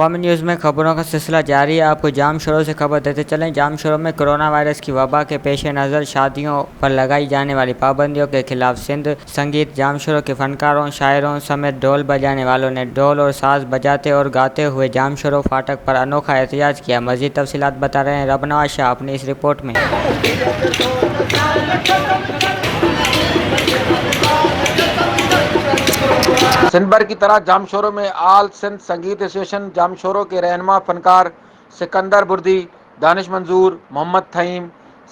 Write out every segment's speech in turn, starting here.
عوامی نیوز میں خبروں کا سلسلہ جاری ہے۔ آپ کو جام شوروں سے خبر دیتے چلیں۔ جام شوروں میں کرونا وائرس کی وبا کے پیش نظر شادیوں پر لگائی جانے والی پابندیوں کے خلاف سندھ سنگیت جام شوروں کے فنکاروں، شاعروں سمیت ڈھول بجانے والوں نے ڈھول اور ساز بجاتے اور گاتے ہوئے جام شوروں فاٹک پر انوکھا احتجاج کیا۔ مزید تفصیلات بتا رہے ہیں ربنواز شاہ اپنی اس رپورٹ میں۔ سندھ بھر کی طرح جام شوروں میں آل سندھ سنگیت ایسوسی جام شوروں کے رہنما فنکار سکندر بردی، دانش منظور، محمد تھیم،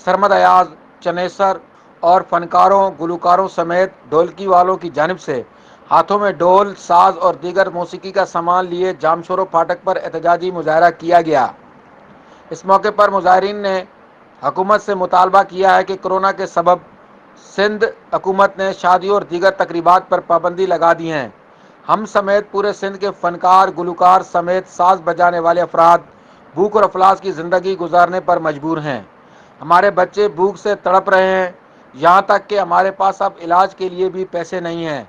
سرمد ایاز، چنیسر اور فنکاروں، گلوکاروں سمیت ڈھولکی والوں کی جانب سے ہاتھوں میں ڈھول، ساز اور دیگر موسیقی کا سامان لیے جام شوروں فاٹک پر احتجاجی مظاہرہ کیا گیا۔ اس موقع پر مظاہرین نے حکومت سے مطالبہ کیا ہے کہ کورونا کے سبب سندھ حکومت نے شادیوں اور دیگر تقریبات پر پابندی لگا دی ہے۔ ہم سمیت پورے سندھ کے فنکار، گلوکار سمیت ساز بجانے والے افراد بھوک اور افلاس کی زندگی گزارنے پر مجبور ہیں۔ ہمارے بچے بھوک سے تڑپ رہے ہیں، یہاں تک کہ ہمارے پاس اب علاج کے لیے بھی پیسے نہیں ہیں۔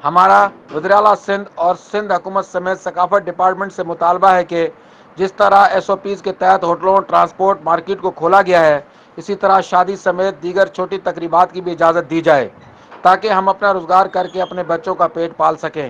ہمارا وزیراعلیٰ سندھ اور سندھ حکومت سمیت ثقافت ڈپارٹمنٹ سے مطالبہ ہے کہ جس طرح SOPs کے تحت ہوٹلوں، ٹرانسپورٹ، مارکیٹ کو کھولا گیا ہے، اسی طرح شادی سمیت دیگر چھوٹی تقریبات کی بھی اجازت دی جائے تاکہ ہم اپنا روزگار کر کے اپنے بچوں کا پیٹ پال سکیں۔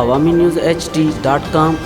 awami news hd.com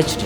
HD।